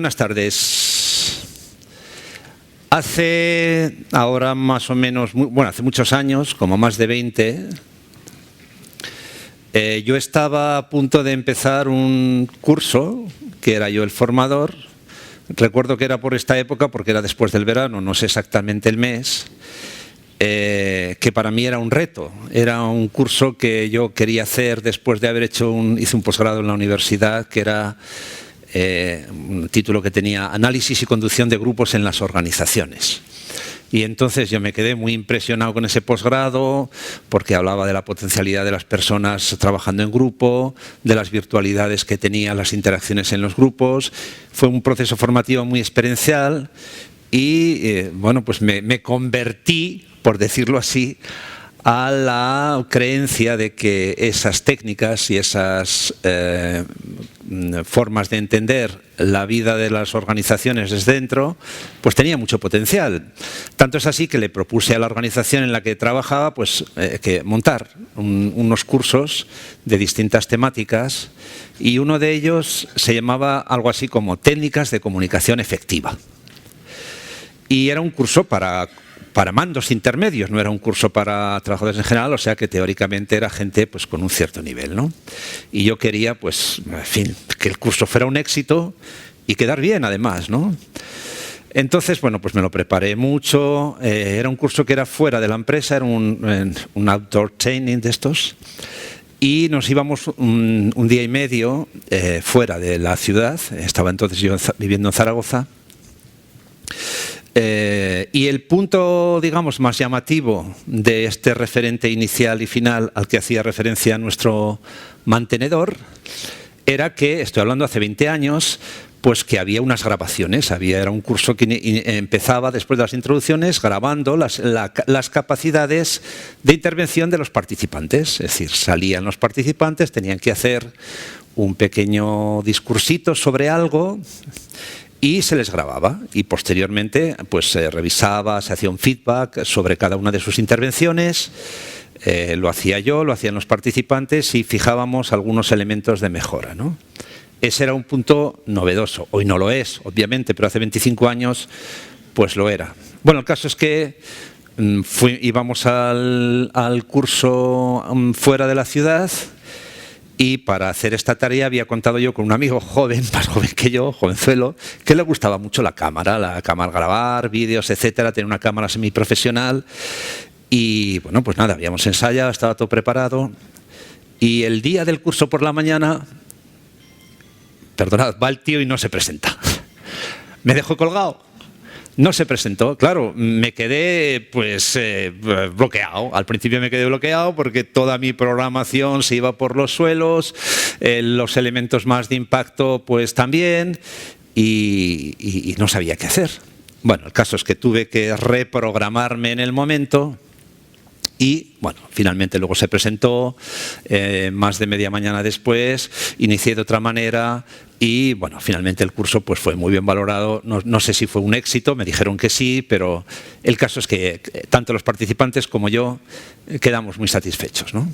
Buenas tardes. Hace ahora más o menos, bueno, hace muchos años, como más de 20, yo estaba a punto de empezar un curso, que era yo el formador. Recuerdo que era por esta época, porque era después del verano, no sé exactamente el mes, que para mí era un reto. Era un curso que yo quería hacer después de haber hice un posgrado en la universidad, que era un título que tenía Análisis y conducción de grupos en las organizaciones. Y entonces yo me quedé muy impresionado con ese posgrado, porque hablaba de la potencialidad de las personas trabajando en grupo, de las virtualidades que tenían las interacciones en los grupos. Fue un proceso formativo muy experiencial y bueno, pues me convertí, por decirlo así, a la creencia de que esas técnicas y esas formas de entender la vida de las organizaciones desde dentro, pues tenía mucho potencial. Tanto es así que le propuse a la organización en la que trabajaba pues, que montar unos cursos de distintas temáticas, y uno de ellos se llamaba algo así como Técnicas de Comunicación Efectiva. Y era un curso para mandos intermedios, no era un curso para trabajadores en general, o sea que teóricamente era gente pues con un cierto nivel, ¿no? Y yo quería, pues, en fin, que el curso fuera un éxito y quedar bien además, ¿no? Entonces, bueno, pues me lo preparé mucho. Era un curso que era fuera de la empresa, era un outdoor training de estos, y nos íbamos un día y medio fuera de la ciudad. Estaba entonces yo viviendo en Zaragoza. Y el punto, digamos, más llamativo de este referente inicial y final al que hacía referencia nuestro mantenedor era que, estoy hablando hace 20 años, pues que había unas grabaciones. Era un curso que empezaba después de las introducciones grabando las capacidades de intervención de los participantes. Es decir, salían los participantes, tenían que hacer un pequeño discursito sobre algo y se les grababa, y posteriormente pues se revisaba, se hacía un feedback sobre cada una de sus intervenciones. Lo hacía yo, lo hacían los participantes, y fijábamos algunos elementos de mejora, ¿no? Ese era un punto novedoso. Hoy no lo es, obviamente, pero hace 25 años pues lo era. Bueno, el caso es que íbamos al curso fuera de la ciudad. Y para hacer esta tarea había contado yo con un amigo joven, más joven que yo, jovenzuelo, que le gustaba mucho la cámara grabar vídeos, etcétera. Tenía una cámara semiprofesional. Y bueno, pues nada, habíamos ensayado, estaba todo preparado. Y el día del curso por la mañana, perdonad, va el tío y no se presenta. Me dejó colgado. No se presentó. Claro, me quedé pues bloqueado. Al principio me quedé bloqueado porque toda mi programación se iba por los suelos, los elementos más de impacto pues también, y no sabía qué hacer. Bueno, el caso es que tuve que reprogramarme en el momento. Y, bueno, finalmente luego se presentó, más de media mañana después, inicié de otra manera y, bueno, finalmente el curso pues fue muy bien valorado. No sé si fue un éxito, me dijeron que sí, pero el caso es que tanto los participantes como yo quedamos muy satisfechos, ¿no?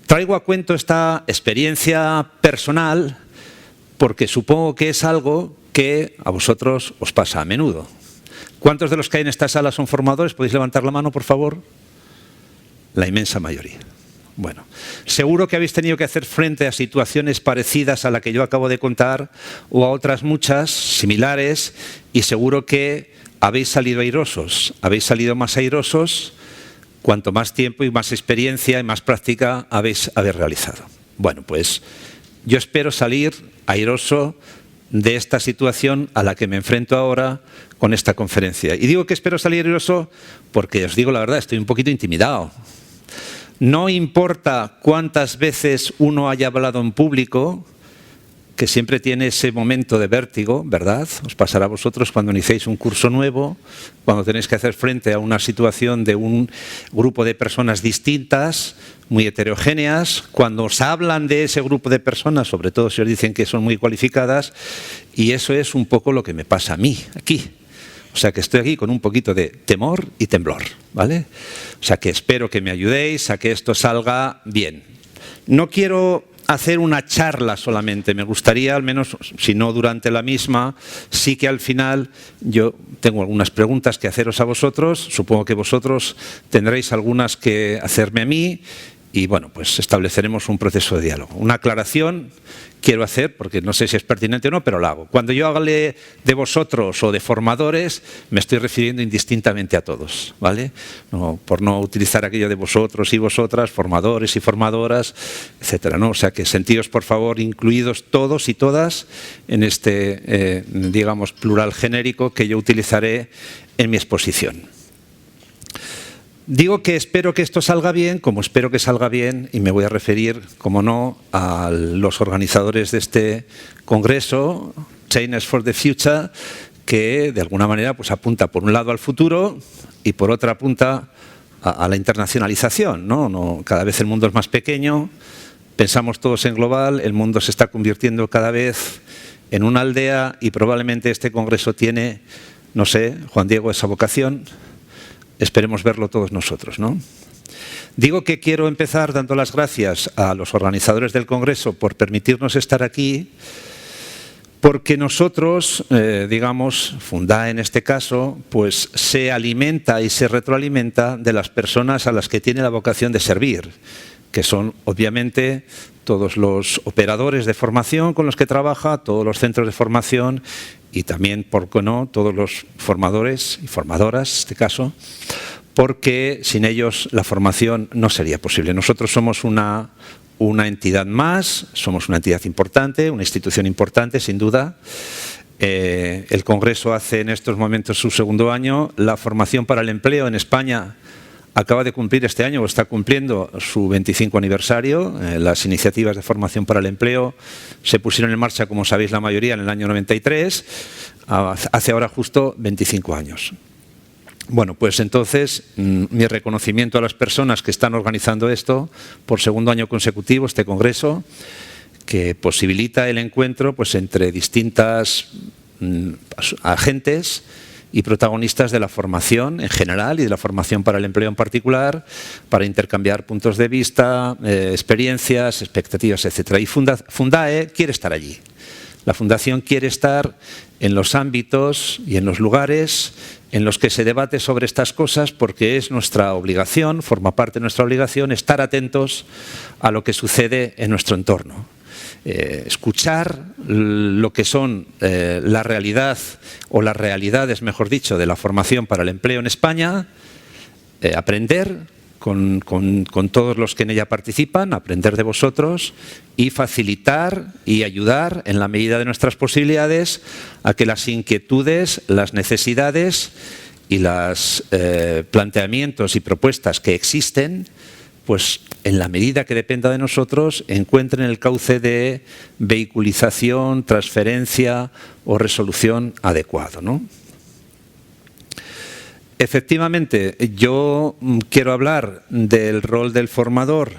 Traigo a cuento esta experiencia personal porque supongo que es algo que a vosotros os pasa a menudo. ¿Cuántos de los que hay en esta sala son formadores? ¿Podéis levantar la mano, por favor? La inmensa mayoría. Bueno, seguro que habéis tenido que hacer frente a situaciones parecidas a la que yo acabo de contar, o a otras muchas similares, y seguro que habéis salido airosos. Habéis salido más airosos cuanto más tiempo y más experiencia y más práctica habéis realizado. Bueno, pues yo espero salir airoso de esta situación a la que me enfrento ahora con esta conferencia. Y digo que espero salir airoso porque, os digo la verdad, estoy un poquito intimidado. No importa cuántas veces uno haya hablado en público, que siempre tiene ese momento de vértigo, ¿verdad? Os pasará a vosotros cuando iniciéis un curso nuevo, cuando tenéis que hacer frente a una situación de un grupo de personas distintas, muy heterogéneas, cuando os hablan de ese grupo de personas, sobre todo si os dicen que son muy cualificadas, y eso es un poco lo que me pasa a mí, aquí. O sea que estoy aquí con un poquito de temor y temblor, ¿vale? O sea que espero que me ayudéis a que esto salga bien. No quiero hacer una charla solamente. Me gustaría, al menos, si no durante la misma, sí que al final yo tengo algunas preguntas que haceros a vosotros. Supongo que vosotros tendréis algunas que hacerme a mí. Y bueno, pues estableceremos un proceso de diálogo. Una aclaración quiero hacer, porque no sé si es pertinente o no, pero la hago. Cuando yo hable de vosotros o de formadores, me estoy refiriendo indistintamente a todos, ¿vale? No, por no utilizar aquello de vosotros y vosotras, formadores y formadoras, etcétera, ¿no? O sea que sentíos, por favor, incluidos todos y todas en este, digamos, plural genérico que yo utilizaré en mi exposición. Digo que espero que esto salga bien, como espero que salga bien, y me voy a referir, como no, a los organizadores de este congreso, Trainers for the Future, que de alguna manera pues apunta por un lado al futuro y por otra apunta a la internacionalización, ¿no? Cada vez el mundo es más pequeño, pensamos todos en global, el mundo se está convirtiendo cada vez en una aldea y probablemente este congreso tiene, no sé, Juan Diego, esa vocación. Esperemos verlo todos nosotros, ¿no? Digo que quiero empezar dando las gracias a los organizadores del Congreso por permitirnos estar aquí, porque nosotros, digamos, Fundae en este caso, pues se alimenta y se retroalimenta de las personas a las que tiene la vocación de servir, que son obviamente todos los operadores de formación con los que trabaja, todos los centros de formación y también, por qué no, todos los formadores y formadoras, en este caso, porque sin ellos la formación no sería posible. Nosotros somos una entidad más, somos una entidad importante, una institución importante, sin duda. El Congreso hace en estos momentos su segundo año. La formación para el empleo en España acaba de cumplir este año o está cumpliendo su 25 aniversario. Las iniciativas de formación para el empleo se pusieron en marcha, como sabéis la mayoría, en el año 93, hace ahora justo 25 años. Bueno, pues entonces mi reconocimiento a las personas que están organizando esto por segundo año consecutivo, este congreso, que posibilita el encuentro pues, entre distintas agentes y protagonistas de la formación en general y de la formación para el empleo en particular, para intercambiar puntos de vista, experiencias, expectativas, etc. Y Fundae quiere estar allí. La Fundación quiere estar en los ámbitos y en los lugares en los que se debate sobre estas cosas porque es nuestra obligación, forma parte de nuestra obligación, estar atentos a lo que sucede en nuestro entorno. Escuchar lo que son la realidad o las realidades, mejor dicho, de la formación para el empleo en España, aprender con todos los que en ella participan, aprender de vosotros y facilitar y ayudar en la medida de nuestras posibilidades a que las inquietudes, las necesidades y los planteamientos y propuestas que existen, pues en la medida que dependa de nosotros, encuentren el cauce de vehiculización, transferencia o resolución adecuado, ¿no? Efectivamente, yo quiero hablar del rol del formador,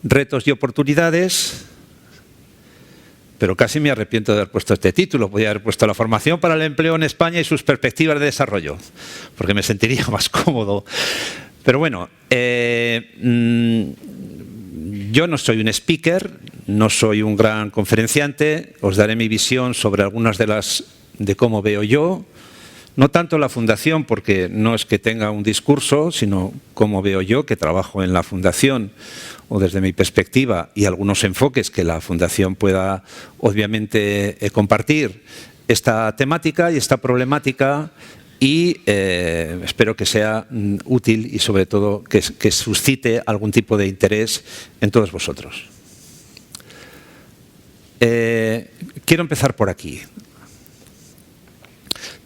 retos y oportunidades, pero casi me arrepiento de haber puesto este título. Podría haber puesto la formación para el empleo en España y sus perspectivas de desarrollo, porque me sentiría más cómodo. Pero bueno, yo no soy un speaker, no soy un gran conferenciante, os daré mi visión sobre algunas de cómo veo yo, no tanto la Fundación, porque no es que tenga un discurso, sino cómo veo yo, que trabajo en la Fundación, o desde mi perspectiva, y algunos enfoques que la Fundación pueda, obviamente, compartir esta temática y esta problemática, y espero que sea útil y, sobre todo, que suscite algún tipo de interés en todos vosotros. Quiero empezar por aquí.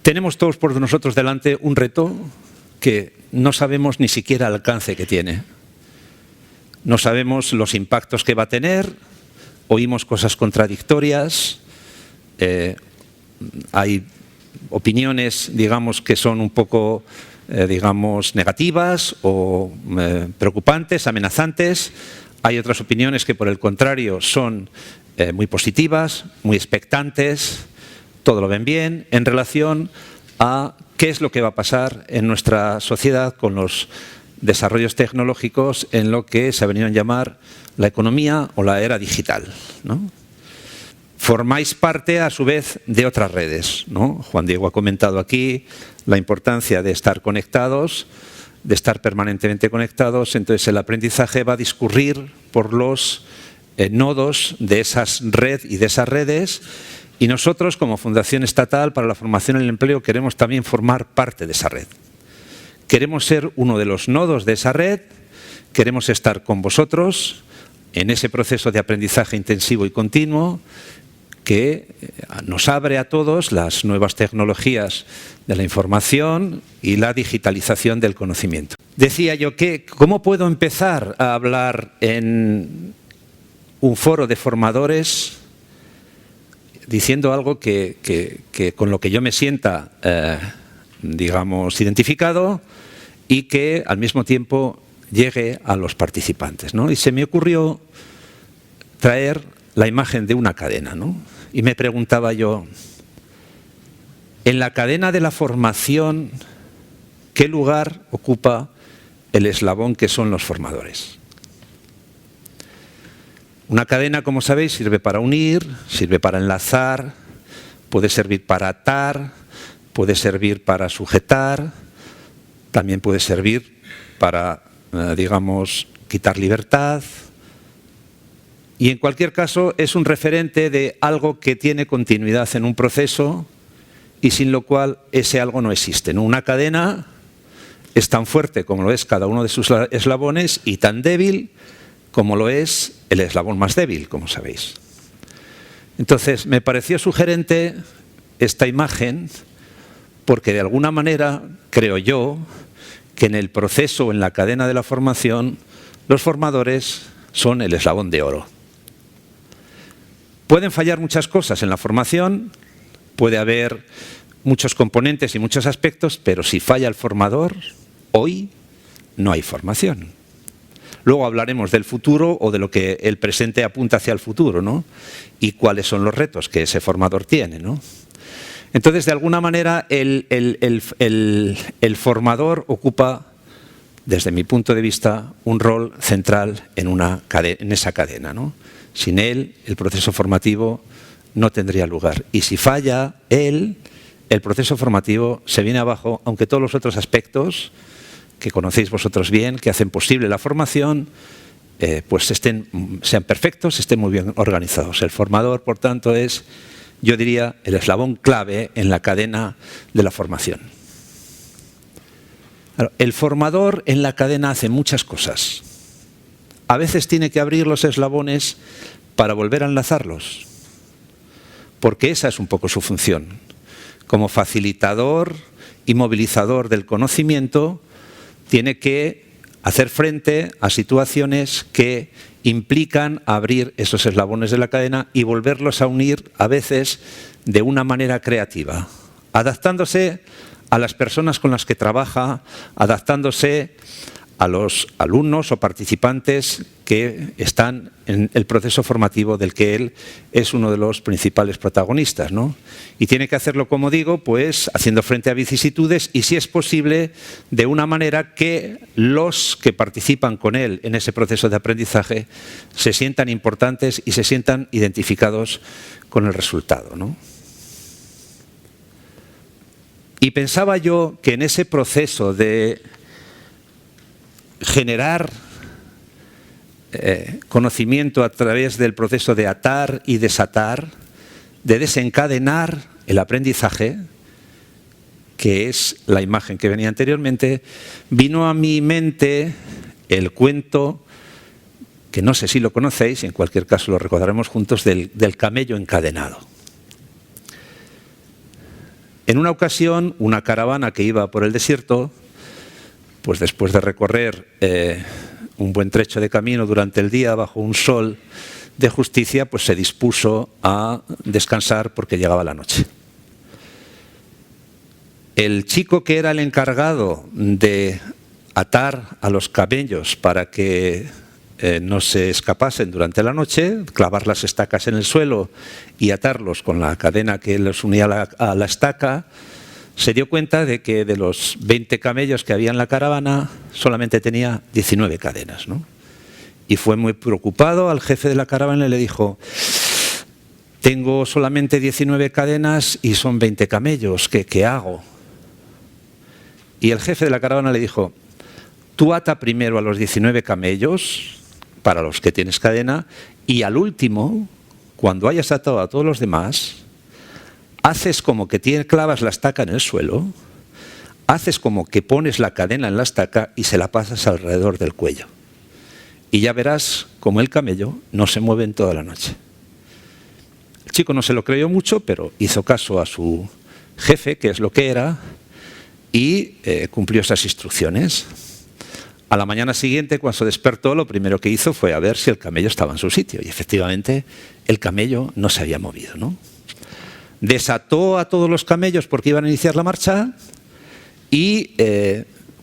Tenemos todos por nosotros delante un reto que no sabemos ni siquiera el alcance que tiene. No sabemos los impactos que va a tener, oímos cosas contradictorias, hay opiniones, digamos, que son un poco, digamos, negativas o preocupantes, amenazantes. Hay otras opiniones que, por el contrario, son muy positivas, muy expectantes. Todo lo ven bien en relación a qué es lo que va a pasar en nuestra sociedad con los desarrollos tecnológicos en lo que se ha venido a llamar la economía o la era digital, ¿no? Formáis parte, a su vez, de otras redes, ¿no? Juan Diego ha comentado aquí la importancia de estar conectados, de estar permanentemente conectados. Entonces, el aprendizaje va a discurrir por los nodos de esas redes y de esas redes, y nosotros, como Fundación Estatal para la Formación y el Empleo, queremos también formar parte de esa red. Queremos ser uno de los nodos de esa red, queremos estar con vosotros en ese proceso de aprendizaje intensivo y continuo que nos abre a todos las nuevas tecnologías de la información y la digitalización del conocimiento. Decía yo que, ¿cómo puedo empezar a hablar en un foro de formadores diciendo algo que con lo que yo me sienta, digamos, identificado y que al mismo tiempo llegue a los participantes, ¿no? Y se me ocurrió traer la imagen de una cadena, ¿no? Y me preguntaba yo, en la cadena de la formación, ¿qué lugar ocupa el eslabón que son los formadores? Una cadena, como sabéis, sirve para unir, sirve para enlazar, puede servir para atar, puede servir para sujetar, también puede servir para, digamos, quitar libertad. Y en cualquier caso es un referente de algo que tiene continuidad en un proceso y sin lo cual ese algo no existe, ¿no? Una cadena es tan fuerte como lo es cada uno de sus eslabones y tan débil como lo es el eslabón más débil, como sabéis. Entonces, me pareció sugerente esta imagen porque de alguna manera creo yo que en el proceso, en la cadena de la formación, los formadores son el eslabón de oro. Pueden fallar muchas cosas en la formación, puede haber muchos componentes y muchos aspectos, pero si falla el formador, hoy no hay formación. Luego hablaremos del futuro o de lo que el presente apunta hacia el futuro, ¿no? Y cuáles son los retos que ese formador tiene, ¿no? Entonces, de alguna manera, el formador ocupa, desde mi punto de vista, un rol central en esa cadena, ¿no? Sin él, el proceso formativo no tendría lugar. Y si falla él, el proceso formativo se viene abajo, aunque todos los otros aspectos que conocéis vosotros bien, que hacen posible la formación, pues sean perfectos, estén muy bien organizados. El formador, por tanto, es, yo diría, el eslabón clave en la cadena de la formación. El formador en la cadena hace muchas cosas. A veces tiene que abrir los eslabones para volver a enlazarlos, porque esa es un poco su función. Como facilitador y movilizador del conocimiento, tiene que hacer frente a situaciones que implican abrir esos eslabones de la cadena y volverlos a unir, a veces de una manera creativa, adaptándose a las personas con las que trabaja, adaptándose a los alumnos o participantes que están en el proceso formativo del que él es uno de los principales protagonistas, ¿no? Y tiene que hacerlo, como digo, pues haciendo frente a vicisitudes y, si es posible, de una manera que los que participan con él en ese proceso de aprendizaje se sientan importantes y se sientan identificados con el resultado, ¿no? Y pensaba yo que en ese proceso de generar conocimiento a través del proceso de atar y desatar, de desencadenar el aprendizaje, que es la imagen que venía anteriormente, vino a mi mente el cuento, que no sé si lo conocéis, en cualquier caso lo recordaremos juntos, del camello encadenado. En una ocasión, una caravana que iba por el desierto, pues después de recorrer un buen trecho de camino durante el día bajo un sol de justicia, pues se dispuso a descansar porque llegaba la noche. El chico que era el encargado de atar a los camellos para que no se escapasen durante la noche, clavar las estacas en el suelo y atarlos con la cadena que los unía a la estaca, se dio cuenta de que de los 20 camellos que había en la caravana, solamente tenía 19 cadenas, ¿no? Y fue muy preocupado al jefe de la caravana y le dijo: tengo solamente 19 cadenas y son 20 camellos, ¿qué hago? Y el jefe de la caravana le dijo: tú ata primero a los 19 camellos, para los que tienes cadena, y al último, cuando hayas atado a todos los demás, haces como que clavas la estaca en el suelo, haces como que pones la cadena en la estaca y se la pasas alrededor del cuello. Y ya verás como el camello no se mueve en toda la noche. El chico no se lo creyó mucho, pero hizo caso a su jefe, que es lo que era, y cumplió esas instrucciones. A la mañana siguiente, cuando se despertó, lo primero que hizo fue a ver si el camello estaba en su sitio. Y efectivamente, el camello no se había movido, ¿no? Desató a todos los camellos porque iban a iniciar la marcha y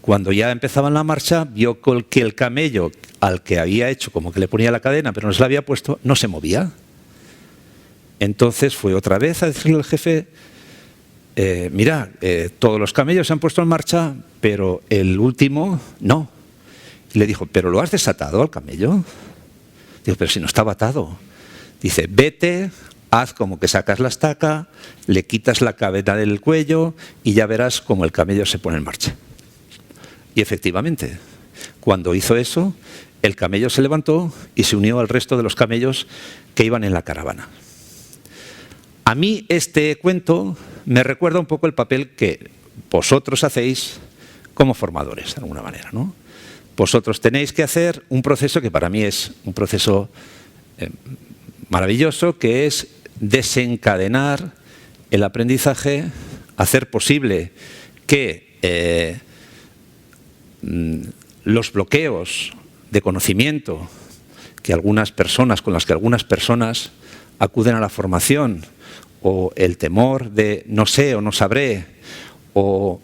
cuando ya empezaban la marcha, vio que el camello al que había hecho como que le ponía la cadena, pero no se la había puesto, no se movía. Entonces fue otra vez a decirle al jefe: mira, todos los camellos se han puesto en marcha, pero el último no. Y le dijo: ¿pero lo has desatado al camello? Digo: pero si no estaba atado. Dice: vete, haz como que sacas la estaca, le quitas la cadena del cuello y ya verás cómo el camello se pone en marcha. Y efectivamente, cuando hizo eso, el camello se levantó y se unió al resto de los camellos que iban en la caravana. A mí este cuento me recuerda un poco el papel que vosotros hacéis como formadores, de alguna manera, ¿no? Vosotros tenéis que hacer un proceso que para mí es un proceso maravilloso, que es desencadenar el aprendizaje, hacer posible que los bloqueos de conocimiento que algunas personas, con las que algunas personas acuden a la formación, o el temor de no sé o no sabré, o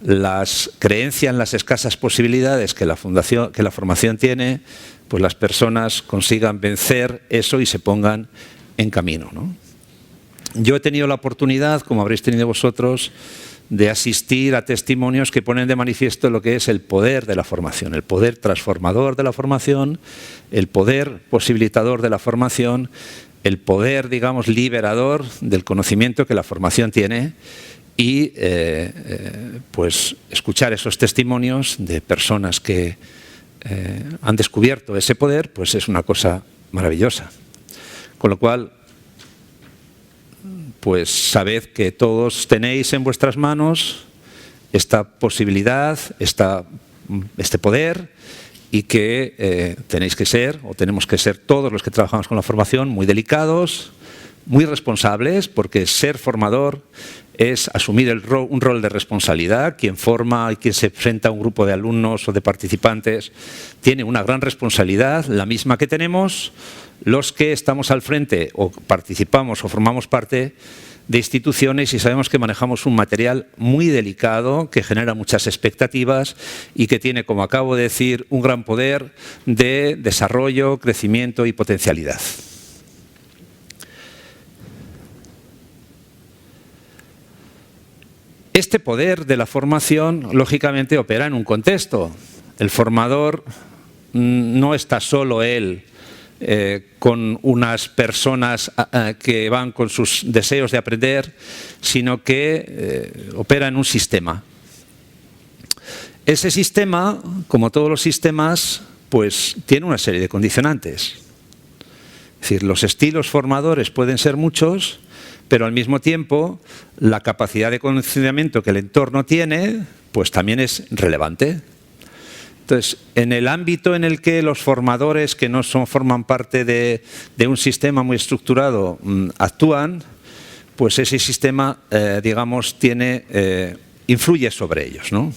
las creencias en las escasas posibilidades que la formación tiene, pues las personas consigan vencer eso y se pongan en camino, ¿no? Yo he tenido la oportunidad, como habréis tenido vosotros, de asistir a testimonios que ponen de manifiesto lo que es el poder de la formación, el poder transformador de la formación, el poder posibilitador de la formación, el poder, digamos, liberador del conocimiento que la formación tiene. Y pues escuchar esos testimonios de personas que han descubierto ese poder, pues es una cosa maravillosa. Con lo cual, pues sabed que todos tenéis en vuestras manos esta posibilidad, este poder, y que tenéis que ser, o tenemos que ser todos los que trabajamos con la formación, muy delicados, muy responsables, porque ser formador es asumir un rol de responsabilidad. Quien forma y quien se enfrenta a un grupo de alumnos o de participantes tiene una gran responsabilidad, la misma que tenemos los que estamos al frente o participamos o formamos parte de instituciones y sabemos que manejamos un material muy delicado que genera muchas expectativas y que tiene, como acabo de decir, un gran poder de desarrollo, crecimiento y potencialidad. Este poder de la formación, lógicamente, opera en un contexto. El formador no está solo él con unas personas que van con sus deseos de aprender, sino que opera en un sistema. Ese sistema, como todos los sistemas, pues tiene una serie de condicionantes. Es decir, los estilos formadores pueden ser muchos, pero al mismo tiempo la capacidad de conocimiento que el entorno tiene, pues también es relevante. Entonces, en el ámbito en el que los formadores que no forman parte de un sistema muy estructurado actúan, pues ese sistema, digamos, influye sobre ellos, ¿no?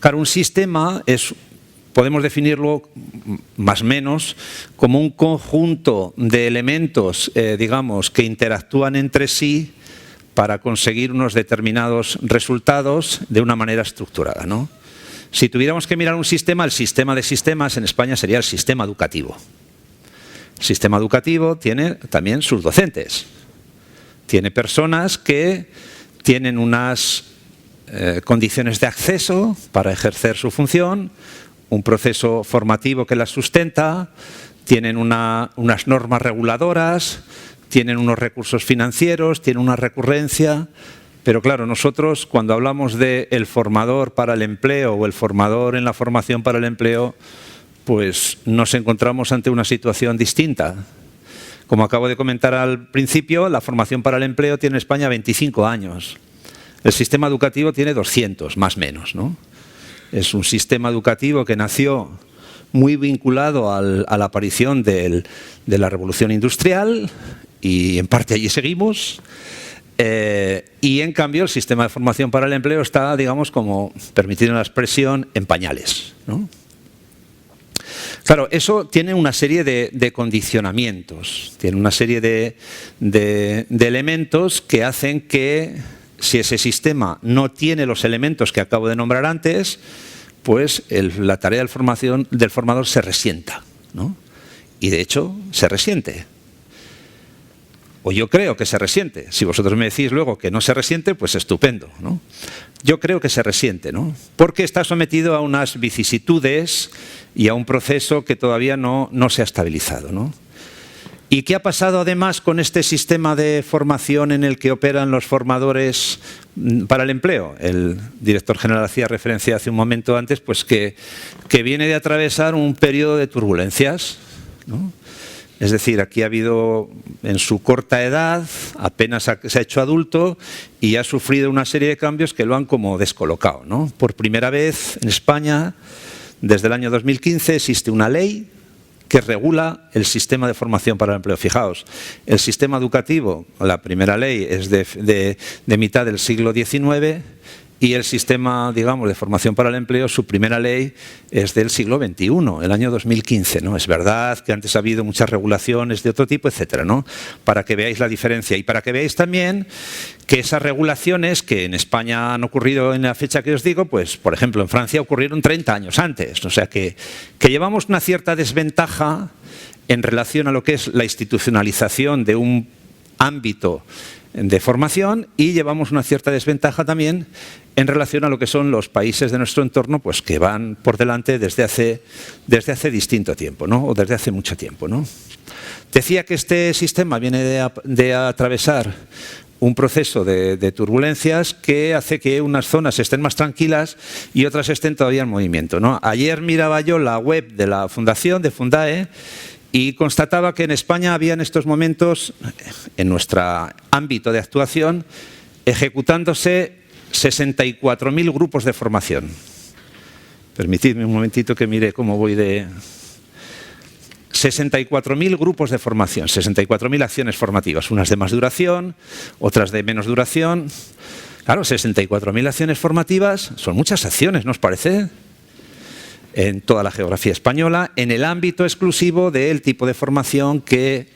Claro, un sistema podemos definirlo más o menos como un conjunto de elementos, digamos, que interactúan entre sí para conseguir unos determinados resultados de una manera estructurada, ¿no? Si tuviéramos que mirar un sistema, el sistema de sistemas en España sería el sistema educativo. El sistema educativo tiene también sus docentes. Tiene personas que tienen unas condiciones de acceso para ejercer su función, un proceso formativo que las sustenta, tienen unas normas reguladoras, tienen unos recursos financieros, tienen una recurrencia. Pero claro, nosotros cuando hablamos de el formador para el empleo o el formador en la formación para el empleo, pues nos encontramos ante una situación distinta. Como acabo de comentar al principio, la formación para el empleo tiene en España 25 años. El sistema educativo tiene 200, más o menos, ¿no? Es un sistema educativo que nació muy vinculado a la aparición de la revolución industrial y en parte allí seguimos. Y en cambio el sistema de formación para el empleo está, digamos, como, permitiendo la expresión, en pañales, ¿no? Claro, eso tiene una serie de condicionamientos, tiene una serie de elementos que hacen que, si ese sistema no tiene los elementos que acabo de nombrar antes, pues la tarea del formador se resienta, ¿no? Y de hecho se resiente. O yo creo que se resiente. Si vosotros me decís luego que no se resiente, pues estupendo, ¿no? Yo creo que se resiente, ¿no? Porque está sometido a unas vicisitudes y a un proceso que todavía no se ha estabilizado, ¿no? ¿Y qué ha pasado además con este sistema de formación en el que operan los formadores para el empleo? El director general hacía referencia hace un momento antes, pues que viene de atravesar un periodo de turbulencias, ¿no? Es decir, aquí ha habido, en su corta edad, apenas se ha hecho adulto y ha sufrido una serie de cambios que lo han como descolocado, ¿no? Por primera vez en España, desde el año 2015, existe una ley que regula el sistema de formación para el empleo. Fijaos, el sistema educativo, la primera ley es de mitad del siglo XIX y el sistema, digamos, de formación para el empleo, su primera ley es del siglo XXI, el año 2015, ¿no? Es verdad que antes ha habido muchas regulaciones de otro tipo, etcétera, ¿no? Para que veáis la diferencia y para que veáis también que esas regulaciones que en España han ocurrido en la fecha que os digo, pues, por ejemplo, en Francia ocurrieron 30 años antes. O sea que llevamos una cierta desventaja en relación a lo que es la institucionalización de un ámbito de formación y llevamos una cierta desventaja también en relación a lo que son los países de nuestro entorno, pues que van por delante desde hace distinto tiempo, ¿no? O desde hace mucho tiempo, ¿no? Decía que este sistema viene de atravesar un proceso de turbulencias que hace que unas zonas estén más tranquilas y otras estén todavía en movimiento, ¿no? Ayer miraba yo la web de la Fundación, de Fundae, y constataba que en España había en estos momentos, en nuestro ámbito de actuación, ejecutándose 64.000 grupos de formación. Permitidme un momentito que mire cómo voy de... 64.000 grupos de formación, 64.000 acciones formativas, unas de más duración, otras de menos duración. Claro, 64.000 acciones formativas son muchas acciones, ¿no os parece? En toda la geografía española, en el ámbito exclusivo del tipo de formación que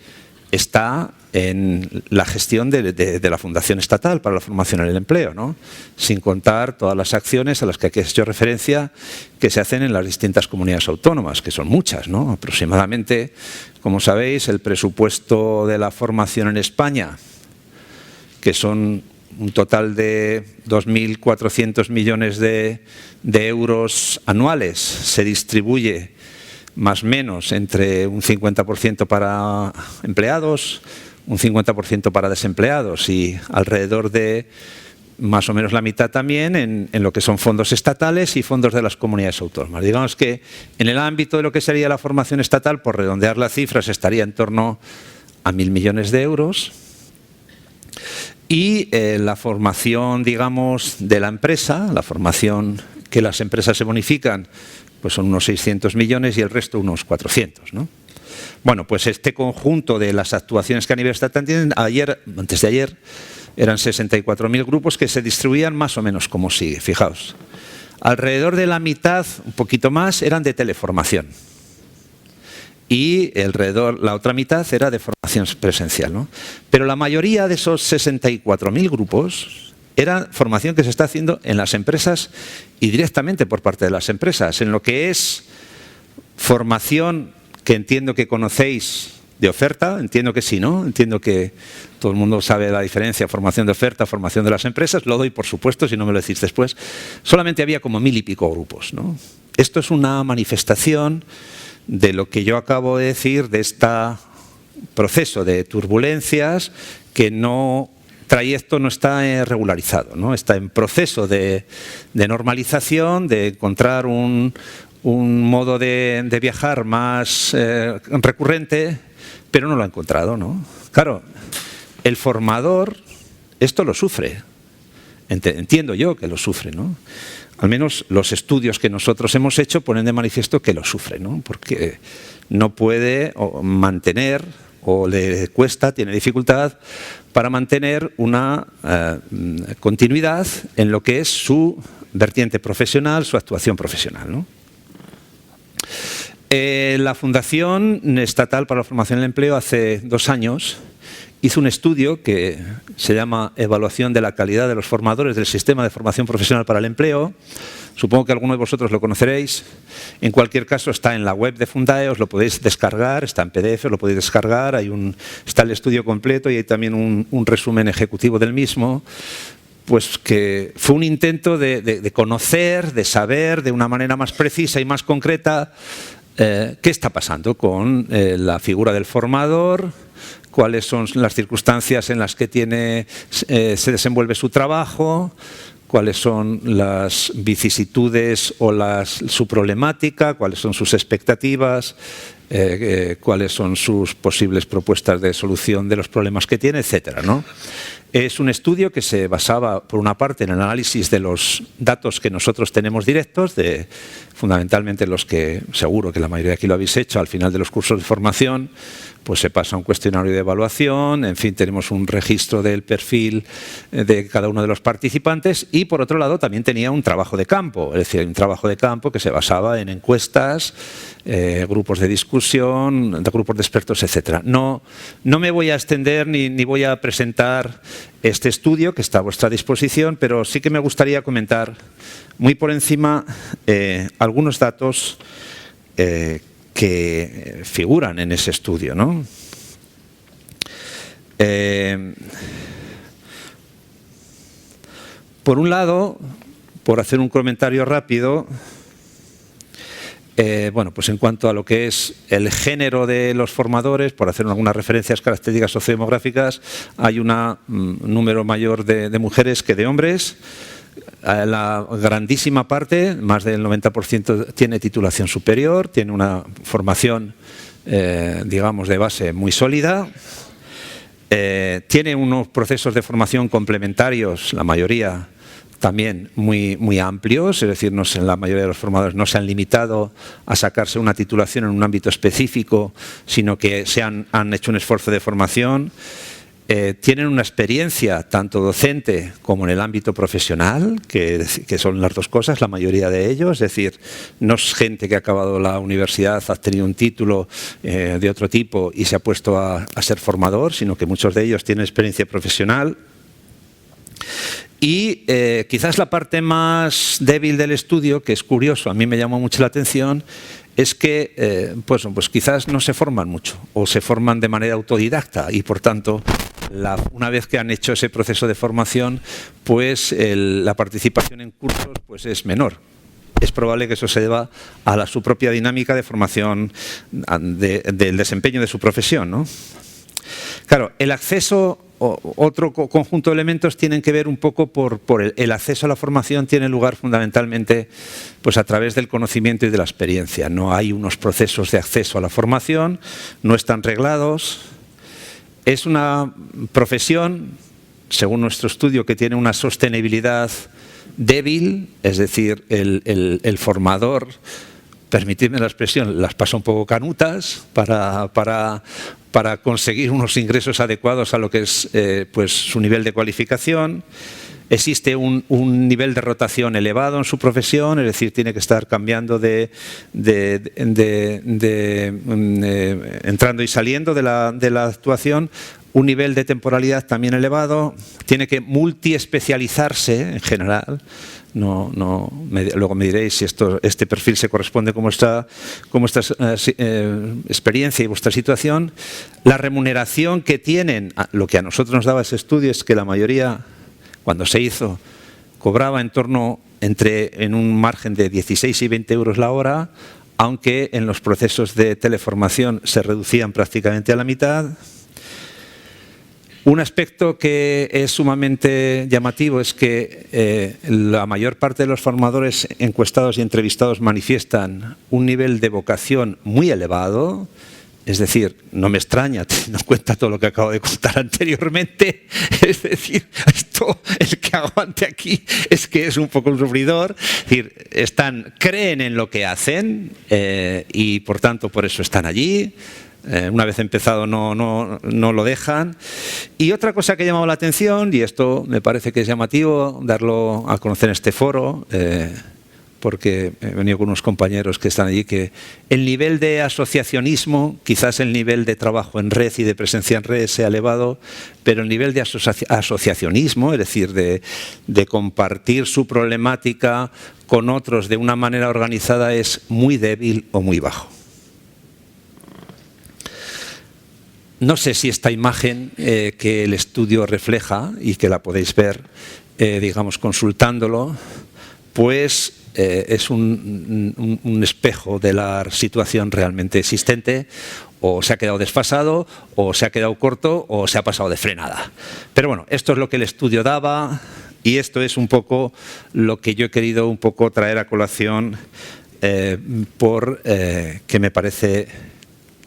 está en la gestión de la Fundación Estatal para la Formación en el Empleo, ¿no? Sin contar todas las acciones a las que he hecho referencia que se hacen en las distintas comunidades autónomas, que son muchas, ¿no? Aproximadamente, como sabéis, el presupuesto de la formación en España, que son un total de 2.400 millones de euros anuales, se distribuye más o menos entre un 50% para empleados, un 50% para desempleados y alrededor de más o menos la mitad también en lo que son fondos estatales y fondos de las comunidades autónomas. Digamos que en el ámbito de lo que sería la formación estatal, por redondear las cifras, estaría en torno a 1.000 millones de euros. Y la formación, digamos, de la empresa, la formación que las empresas se bonifican, pues son unos 600 millones y el resto unos 400, ¿no? Bueno, pues este conjunto de las actuaciones que a nivel estatal tienen, antes de ayer, eran 64.000 grupos que se distribuían más o menos como sigue, fijaos. Alrededor de la mitad, un poquito más, eran de teleformación. Y la otra mitad era de formación presencial, ¿no? Pero la mayoría de esos 64.000 grupos era formación que se está haciendo en las empresas y directamente por parte de las empresas, en lo que es formación que entiendo que conocéis de oferta, entiendo que sí, ¿no? Entiendo que todo el mundo sabe la diferencia, formación de oferta, formación de las empresas, lo doy por supuesto, si no me lo decís después. Solamente había como 1000 y pico grupos, ¿no? Esto es una manifestación de lo que yo acabo de decir, de este proceso de turbulencias que no... trayecto no está regularizado, ¿no? Está en proceso de normalización, de encontrar un modo de viajar más recurrente, pero no lo ha encontrado, ¿no? Claro, el formador esto lo sufre, entiendo yo que lo sufre, ¿no? Al menos los estudios que nosotros hemos hecho ponen de manifiesto que lo sufre, ¿no? Porque no puede mantener o le cuesta, tiene dificultad para mantener una continuidad en lo que es su vertiente profesional, su actuación profesional, ¿no? La Fundación Estatal para la Formación y el Empleo hace 2 años hizo un estudio que se llama Evaluación de la calidad de los formadores del Sistema de Formación Profesional para el Empleo. Supongo que alguno de vosotros lo conoceréis. En cualquier caso está en la web de Fundae, os lo podéis descargar, está en PDF, lo podéis descargar, está el estudio completo y hay también un resumen ejecutivo del mismo. Pues que fue un intento de conocer, de saber de una manera más precisa y más concreta qué está pasando con la figura del formador, cuáles son las circunstancias en las que se desenvuelve su trabajo, cuáles son las vicisitudes o su problemática, cuáles son sus expectativas, cuáles son sus posibles propuestas de solución de los problemas que tiene, etcétera, ¿no? Es un estudio que se basaba, por una parte, en el análisis de los datos que nosotros tenemos directos, fundamentalmente los que seguro que la mayoría de aquí lo habéis hecho al final de los cursos de formación, pues se pasa un cuestionario de evaluación, en fin, tenemos un registro del perfil de cada uno de los participantes y, por otro lado, también tenía un trabajo de campo, es decir, un trabajo de campo que se basaba en encuestas, grupos de discusión, grupos de expertos, etcétera. No me voy a extender ni voy a presentar este estudio que está a vuestra disposición, pero sí que me gustaría comentar muy por encima algunos datos que figuran en ese estudio, ¿no? Por un lado, por hacer un comentario rápido, bueno, pues en cuanto a lo que es el género de los formadores, por hacer algunas referencias características sociodemográficas, hay un número mayor de mujeres que de hombres. La grandísima parte, más del 90%, tiene titulación superior, tiene una formación, digamos, de base muy sólida. Tiene unos procesos de formación complementarios, la mayoría también muy amplios, es decir, la mayoría de los formadores no se han limitado a sacarse una titulación en un ámbito específico, sino que han hecho un esfuerzo de formación. Tienen una experiencia tanto docente como en el ámbito profesional, que son las dos cosas, la mayoría de ellos, es decir, no es gente que ha acabado la universidad, ha tenido un título de otro tipo y se ha puesto a ser formador, sino que muchos de ellos tienen experiencia profesional. Y quizás la parte más débil del estudio, que es curioso, a mí me llamó mucho la atención, es que pues quizás no se forman mucho o se forman de manera autodidacta y por tanto una vez que han hecho ese proceso de formación, pues la participación en cursos pues es menor. Es probable que eso se deba a su propia dinámica de formación, del desempeño de su profesión, ¿no? Claro, el acceso, otro conjunto de elementos tienen que ver un poco por el acceso a la formación tiene lugar fundamentalmente pues a través del conocimiento y de la experiencia. No hay unos procesos de acceso a la formación, no están reglados. Es una profesión, según nuestro estudio, que tiene una sostenibilidad débil, es decir, el formador, permitidme la expresión, las pasa un poco canutas para conseguir unos ingresos adecuados a lo que es pues su nivel de cualificación. Existe un nivel de rotación elevado en su profesión, es decir, tiene que estar cambiando entrando y saliendo de la actuación un nivel de temporalidad también elevado, tiene que multiespecializarse en general. Luego me diréis si este perfil se corresponde con vuestra experiencia y vuestra situación. La remuneración que tienen, lo que a nosotros nos daba ese estudio es que la mayoría, cuando se hizo, cobraba en un margen de 16 y 20 euros la hora, aunque en los procesos de teleformación se reducían prácticamente a la mitad. Un aspecto que es sumamente llamativo es que la mayor parte de los formadores encuestados y entrevistados manifiestan un nivel de vocación muy elevado. Es decir, no me extraña, teniendo en cuenta todo lo que acabo de contar anteriormente. Es decir, el que aguante aquí es que es un poco un sufridor. Es decir, creen en lo que hacen y por tanto por eso están allí. Una vez empezado no lo dejan. Y otra cosa que ha llamado la atención, y esto me parece que es llamativo darlo a conocer en este foro, porque he venido con unos compañeros que están allí, que el nivel de asociacionismo, quizás el nivel de trabajo en red y de presencia en red sea elevado, pero el nivel de asociacionismo, es decir, de compartir su problemática con otros de una manera organizada, es muy débil o muy bajo. No sé si esta imagen que el estudio refleja y que la podéis ver, digamos, consultándolo, pues es un espejo de la situación realmente existente. O se ha quedado desfasado, o se ha quedado corto, o se ha pasado de frenada. Pero bueno, esto es lo que el estudio daba y esto es un poco lo que yo he querido un poco traer a colación que me parece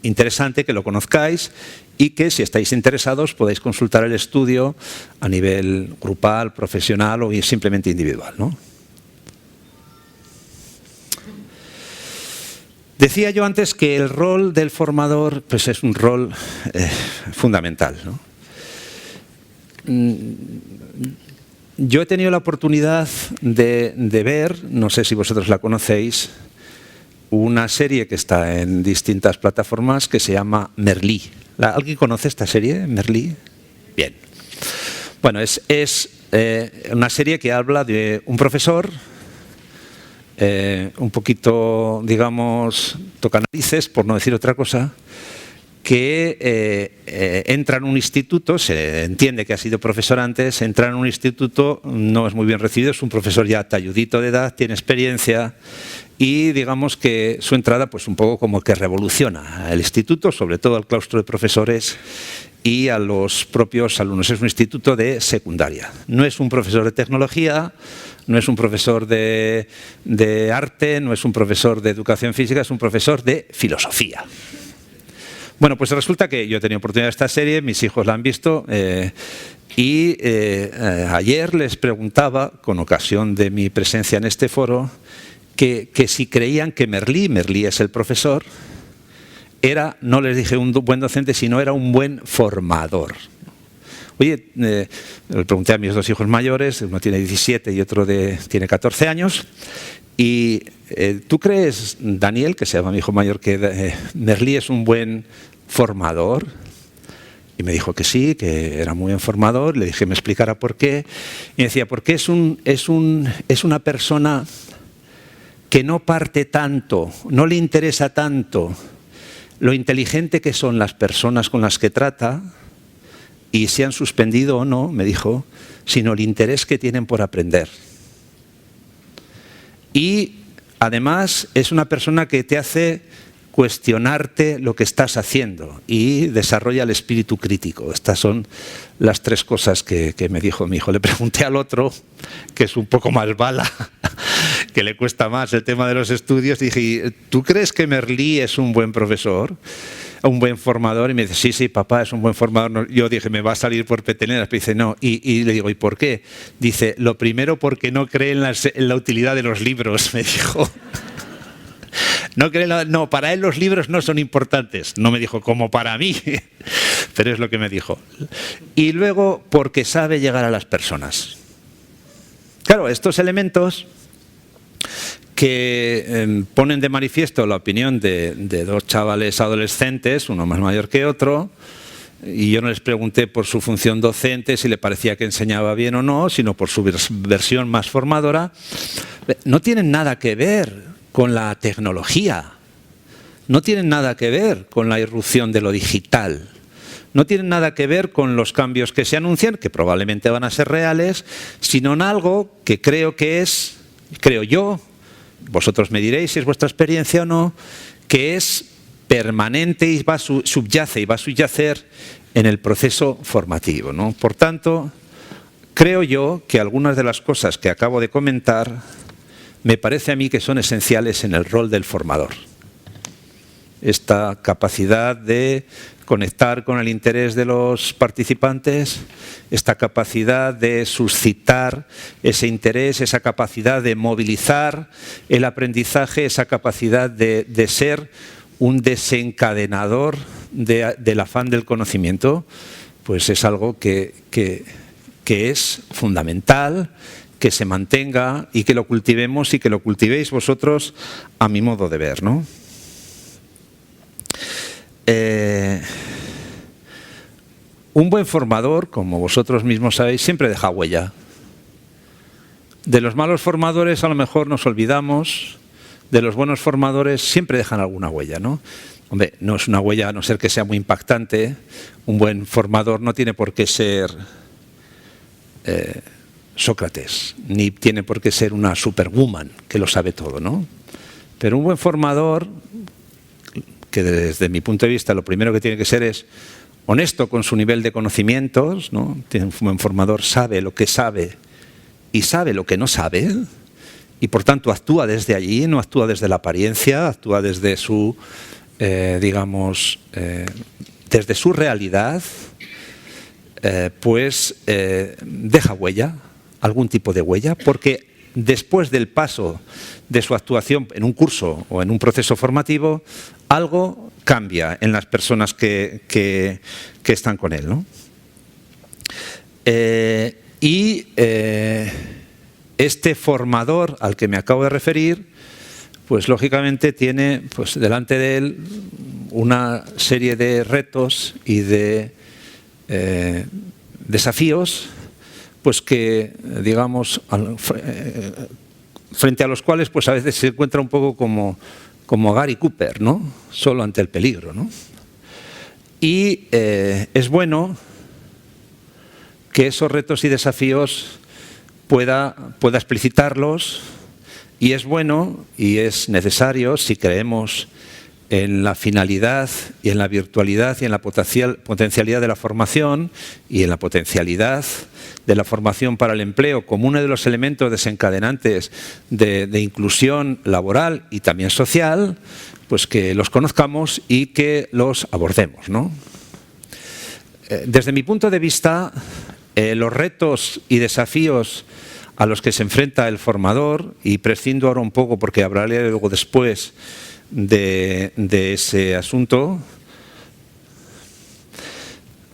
interesante que lo conozcáis y que si estáis interesados podéis consultar el estudio a nivel grupal, profesional o simplemente individual, ¿no? Decía yo antes que el rol del formador pues es un rol fundamental, ¿no? Yo he tenido la oportunidad de ver, no sé si vosotros la conocéis, una serie que está en distintas plataformas que se llama Merlí. ¿Alguien conoce esta serie, Merlí? Bien. Bueno, es una serie que habla de un profesor, un poquito, digamos, toca narices, por no decir otra cosa, que entra en un instituto, se entiende que ha sido profesor antes, entra en un instituto, no es muy bien recibido, es un profesor ya talludito de edad, tiene experiencia y digamos que su entrada pues un poco como que revoluciona el instituto, sobre todo al claustro de profesores y a los propios alumnos. Es un instituto de secundaria, no es un profesor de tecnología, no es un profesor de arte, no es un profesor de educación física, es un profesor de filosofía. Bueno, pues resulta que yo he tenido oportunidad de esta serie, mis hijos la han visto y ayer les preguntaba, con ocasión de mi presencia en este foro, que si creían que Merlí es el profesor, no les dije un buen docente, sino era un buen formador. Oye, le pregunté a mis dos hijos mayores, uno tiene 17 y otro tiene 14 años, y ¿tú crees, Daniel, que se llama mi hijo mayor, que Merlí es un buen formador? Y me dijo que sí, que era muy buen formador. Le dije que me explicara por qué. Y me decía, porque es una persona que no parte tanto, no le interesa tanto lo inteligente que son las personas con las que trata y si han suspendido o no, me dijo, sino el interés que tienen por aprender. Y además es una persona que te hace cuestionarte lo que estás haciendo y desarrolla el espíritu crítico. Estas son las tres cosas que me dijo mi hijo. Le pregunté al otro, que es un poco más bala, que le cuesta más el tema de los estudios, y dije, ¿tú crees que Merlí es un buen profesor? Un buen formador. Y me dice, sí, papá, es un buen formador. Yo dije, me va a salir por peteneras. Pero dice, no. Y le digo, ¿y por qué? Dice, lo primero porque no cree en la utilidad de los libros, me dijo. No, para él los libros no son importantes. No me dijo, como para mí, pero es lo que me dijo. Y luego, porque sabe llegar a las personas. Claro, estos elementos que ponen de manifiesto la opinión de dos chavales adolescentes, uno más mayor que otro, y yo no les pregunté por su función docente, si le parecía que enseñaba bien o no, sino por su versión más formadora, no tienen nada que ver con la tecnología, no tienen nada que ver con la irrupción de lo digital, no tienen nada que ver con los cambios que se anuncian, que probablemente van a ser reales, sino en algo que creo que es, creo yo, vosotros me diréis si es vuestra experiencia o no, que es permanente y subyace y va a subyacer en el proceso formativo, ¿no? Por tanto, creo yo que algunas de las cosas que acabo de comentar me parece a mí que son esenciales en el rol del formador. Esta capacidad de conectar con el interés de los participantes, esta capacidad de suscitar ese interés, esa capacidad de movilizar el aprendizaje, esa capacidad de ser un desencadenador del afán del conocimiento, pues es algo que es fundamental, que se mantenga y que lo cultivemos y que lo cultivéis vosotros a mi modo de ver, ¿no? Un buen formador, como vosotros mismos sabéis, siempre deja huella. De los malos formadores a lo mejor nos olvidamos, de los buenos formadores siempre dejan alguna huella, ¿no? Hombre, no es una huella a no ser que sea muy impactante. Un buen formador no tiene por qué ser Sócrates, ni tiene por qué ser una superwoman que lo sabe todo, ¿no? Pero un buen formador, que desde mi punto de vista lo primero que tiene que ser es honesto con su nivel de conocimientos, ¿no? Un buen formador sabe lo que sabe y sabe lo que no sabe, y por tanto actúa desde allí, no actúa desde la apariencia, actúa desde su, digamos, desde su realidad, pues deja huella, algún tipo de huella, porque después del paso de su actuación en un curso o en un proceso formativo, algo cambia en las personas que están con él, ¿no? Este formador al que me acabo de referir, pues lógicamente tiene pues delante de él una serie de retos y de desafíos, pues que, digamos, frente a los cuales pues a veces se encuentra un poco como Gary Cooper, ¿no? Solo ante el peligro, ¿no? Y es bueno que esos retos y desafíos pueda explicitarlos, y es bueno y es necesario, si creemos en la finalidad y en la virtualidad y en la potencialidad de la formación y en la potencialidad de la formación para el empleo como uno de los elementos desencadenantes de inclusión laboral y también social, pues que los conozcamos y que los abordemos, ¿no? Desde mi punto de vista, los retos y desafíos a los que se enfrenta el formador, y prescindo ahora un poco porque hablaré luego después de ese asunto,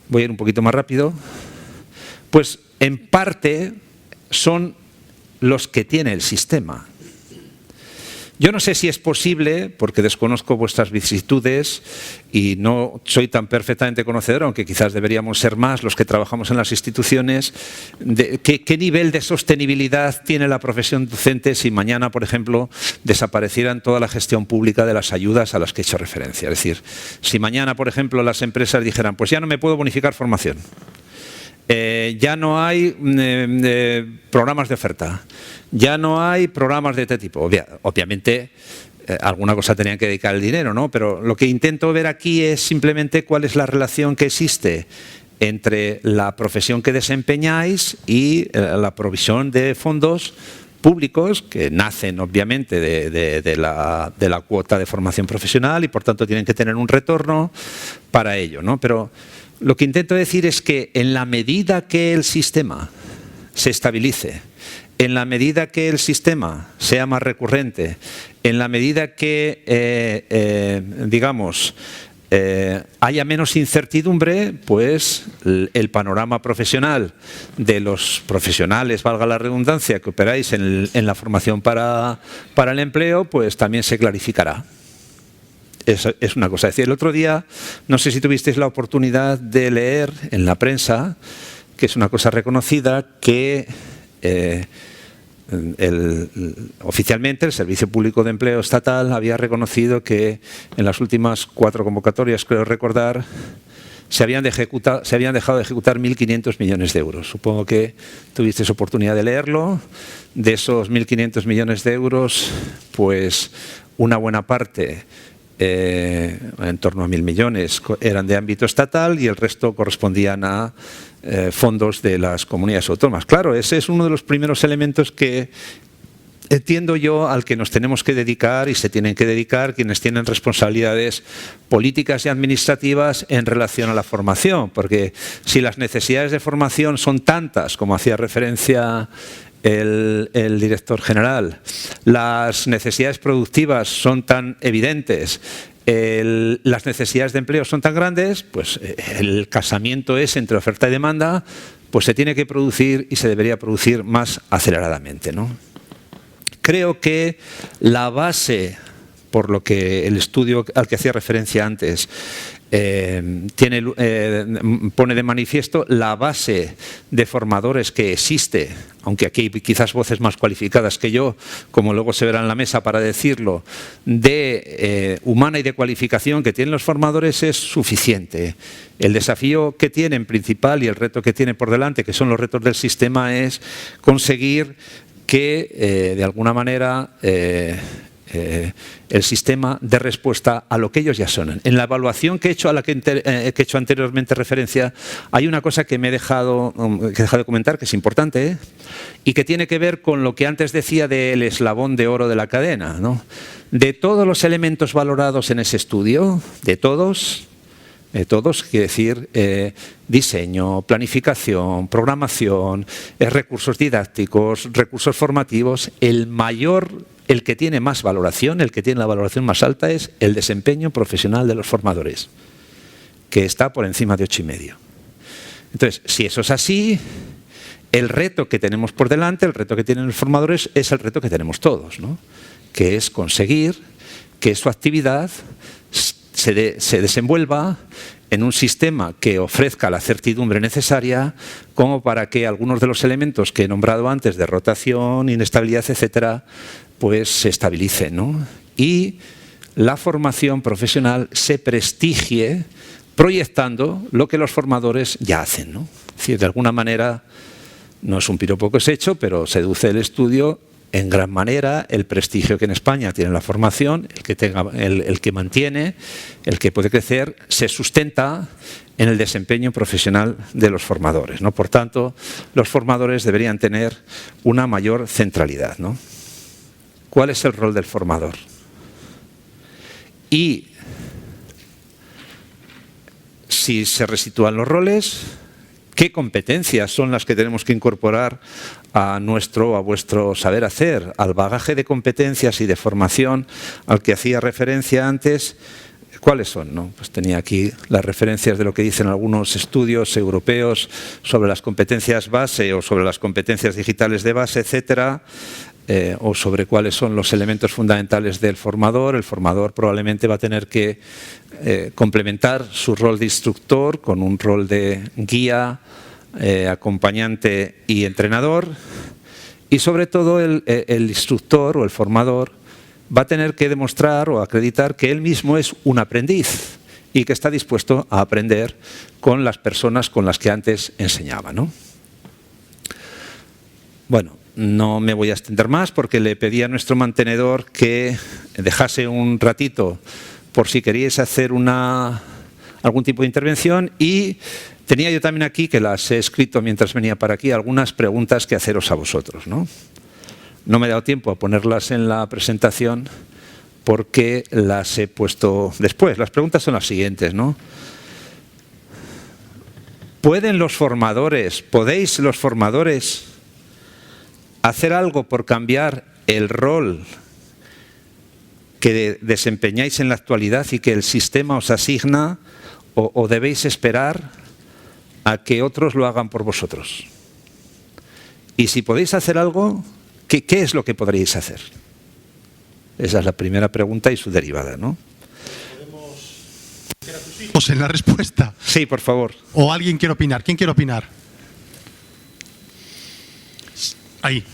voy a ir un poquito más rápido, pues en parte son los que tiene el sistema. Yo no sé si es posible, porque desconozco vuestras vicisitudes y no soy tan perfectamente conocedor, aunque quizás deberíamos ser más los que trabajamos en las instituciones, ¿qué nivel de sostenibilidad tiene la profesión docente si mañana, por ejemplo, desaparecieran toda la gestión pública de las ayudas a las que he hecho referencia? Es decir, si mañana, por ejemplo, las empresas dijeran, pues ya no me puedo bonificar formación, ya no hay programas de oferta, ya no hay programas de este tipo. Obviamente, alguna cosa tenían que dedicar el dinero, ¿no? Pero lo que intento ver aquí es simplemente cuál es la relación que existe entre la profesión que desempeñáis y la provisión de fondos públicos que nacen obviamente de la cuota de formación profesional y por tanto tienen que tener un retorno para ello, ¿no? Pero lo que intento decir es que en la medida que el sistema se estabilice, en la medida que el sistema sea más recurrente, en la medida que, digamos, haya menos incertidumbre, pues el panorama profesional de los profesionales, valga la redundancia, que operáis en la formación para el empleo, pues también se clarificará. es una cosa. Es decir, el otro día, no sé si tuvisteis la oportunidad de leer en la prensa, que es una cosa reconocida, que oficialmente el Servicio Público de Empleo Estatal había reconocido que en las últimas 4 convocatorias, creo recordar, se habían dejado de ejecutar 1.500 millones de euros. Supongo que tuvisteis oportunidad de leerlo. De esos 1.500 millones de euros, pues una buena parte, en torno a 1.000 millones, eran de ámbito estatal y el resto correspondían a fondos de las comunidades autónomas. Claro, ese es uno de los primeros elementos que entiendo yo al que nos tenemos que dedicar y se tienen que dedicar quienes tienen responsabilidades políticas y administrativas en relación a la formación, porque si las necesidades de formación son tantas, como hacía referencia el director general, las necesidades productivas son tan evidentes, las necesidades de empleo son tan grandes, pues el casamiento es entre oferta y demanda, pues se tiene que producir y se debería producir más aceleradamente, ¿no? Creo que la base, por lo que el estudio al que hacía referencia antes pone de manifiesto, la base de formadores que existe, aunque aquí hay quizás voces más cualificadas que yo, como luego se verá en la mesa para decirlo, de humana y de cualificación que tienen los formadores es suficiente. El desafío que tienen principal y el reto que tienen por delante, que son los retos del sistema, es conseguir que de alguna manera el sistema dé respuesta a lo que ellos ya son. En la evaluación que he hecho, a la que he hecho anteriormente referencia, hay una cosa que me he dejado de comentar, que es importante, y que tiene que ver con lo que antes decía del eslabón de oro de la cadena, ¿no? De todos los elementos valorados en ese estudio, de todos, quiere decir diseño, planificación, programación, recursos didácticos, recursos formativos, el que tiene más valoración, el que tiene la valoración más alta es el desempeño profesional de los formadores, que está por encima de 8,5. Entonces, si eso es así, el reto que tenemos por delante, el reto que tienen los formadores es el reto que tenemos todos, ¿no? Que es conseguir que su actividad se desenvuelva en un sistema que ofrezca la certidumbre necesaria como para que algunos de los elementos que he nombrado antes de rotación, inestabilidad, etcétera, pues se estabilicen, ¿no? Y la formación profesional se prestigie proyectando lo que los formadores ya hacen, ¿no? Es decir, de alguna manera, no es un piropo que os he hecho, pero seduce el estudio en gran manera el prestigio que en España tiene la formación, el que mantiene, el que puede crecer, se sustenta en el desempeño profesional de los formadores, ¿no? Por tanto, los formadores deberían tener una mayor centralidad, ¿no? ¿Cuál es el rol del formador? Y si se resitúan los roles, ¿qué competencias son las que tenemos que incorporar a vuestro saber hacer, al bagaje de competencias y de formación al que hacía referencia antes? ¿Cuáles son, no? Pues tenía aquí las referencias de lo que dicen algunos estudios europeos sobre las competencias base o sobre las competencias digitales de base, etcétera, o sobre cuáles son los elementos fundamentales del formador. El formador probablemente va a tener que complementar su rol de instructor con un rol de guía, acompañante y entrenador, y sobre todo el instructor o el formador va a tener que demostrar o acreditar que él mismo es un aprendiz y que está dispuesto a aprender con las personas con las que antes enseñaba, ¿no? Bueno, no me voy a extender más porque le pedí a nuestro mantenedor que dejase un ratito por si queríais hacer algún tipo de intervención, y tenía yo también aquí, que las he escrito mientras venía para aquí, algunas preguntas que haceros a vosotros, ¿no? No me he dado tiempo a ponerlas en la presentación porque las he puesto después. Las preguntas son las siguientes, ¿no? ¿Podéis los formadores hacer algo por cambiar el rol que desempeñáis en la actualidad y que el sistema os asigna, o debéis esperar a que otros lo hagan por vosotros? Y si podéis hacer algo, ¿qué es lo que podríais hacer? Esa es la primera pregunta y su derivada, ¿no? Pues en la respuesta. Sí, por favor. ¿O alguien quiere opinar? ¿Quién quiere opinar? Ahí.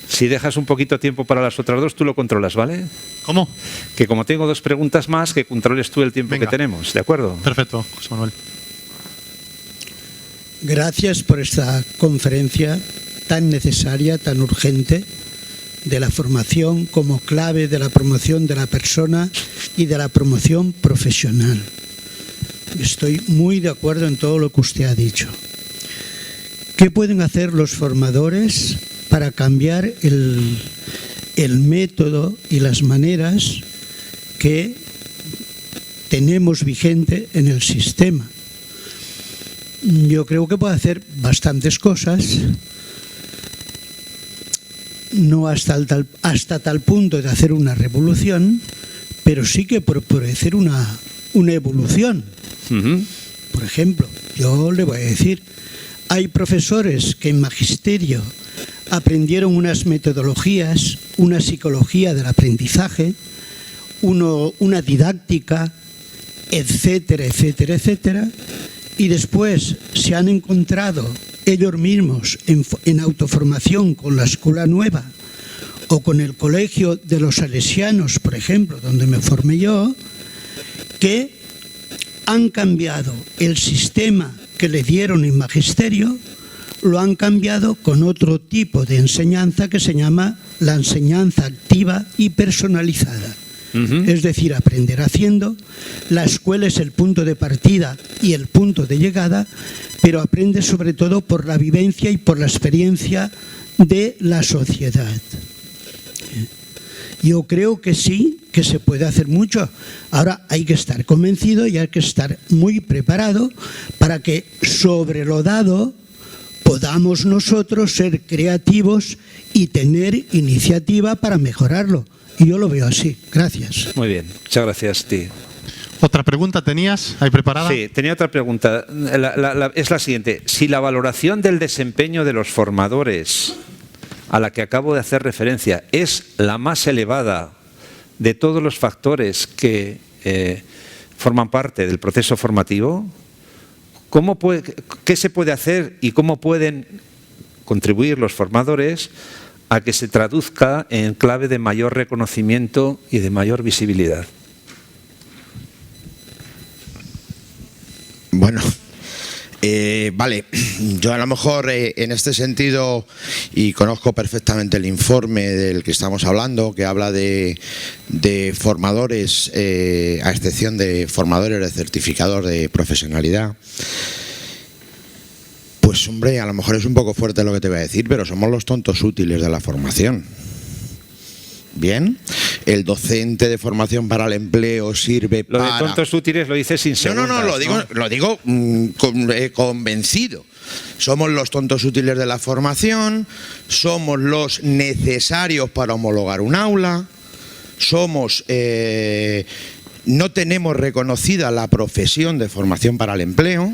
Si dejas un poquito tiempo para las otras dos, tú lo controlas, ¿vale? ¿Cómo? Que como tengo dos preguntas más, que controles tú el tiempo Venga. que tenemos, ¿de acuerdo? Perfecto, José Manuel. Gracias por esta conferencia tan necesaria, tan urgente, de la formación como clave de la promoción de la persona y de la promoción profesional. Estoy muy de acuerdo en todo lo que usted ha dicho. ¿Qué pueden hacer los formadores para cambiar el método y las maneras que tenemos vigente en el sistema? Yo creo que puede hacer bastantes cosas, no hasta tal punto de hacer una revolución, pero sí que puede hacer una evolución. Por ejemplo, yo le voy a decir, hay profesores que en magisterio aprendieron unas metodologías, una psicología del aprendizaje, una didáctica, etcétera, etcétera, etcétera, y después se han encontrado ellos mismos en autoformación con la escuela nueva o con el colegio de los salesianos, por ejemplo, donde me formé yo, que han cambiado el sistema que le dieron en magisterio, lo han cambiado con otro tipo de enseñanza que se llama la enseñanza activa y personalizada. Es decir, aprender haciendo. La escuela es el punto de partida y el punto de llegada, pero aprende sobre todo por la vivencia y por la experiencia de la sociedad. Yo creo que sí, que se puede hacer mucho. Ahora hay que estar convencido y hay que estar muy preparado para que sobre lo dado podamos nosotros ser creativos y tener iniciativa para mejorarlo. Y yo lo veo así. Gracias. Muy bien, muchas gracias a ti. ¿Otra pregunta tenías ahí preparada? Sí, tenía otra pregunta. Es la siguiente. Si la valoración del desempeño de los formadores a la que acabo de hacer referencia es la más elevada de todos los factores que forman parte del proceso formativo, ¿qué se puede hacer y cómo pueden contribuir los formadores a que se traduzca en clave de mayor reconocimiento y de mayor visibilidad? Bueno, vale, yo a lo mejor en este sentido, y conozco perfectamente el informe del que estamos hablando, que habla de formadores, a excepción de formadores de certificador de profesionalidad. Pues hombre, a lo mejor es un poco fuerte lo que te voy a decir, pero somos los tontos útiles de la formación. Bien, el docente de formación para el empleo sirve para... Lo de tontos útiles lo dices sin segundas. No, lo digo convencido. Somos los tontos útiles de la formación, somos los necesarios para homologar un aula, no tenemos reconocida la profesión de formación para el empleo.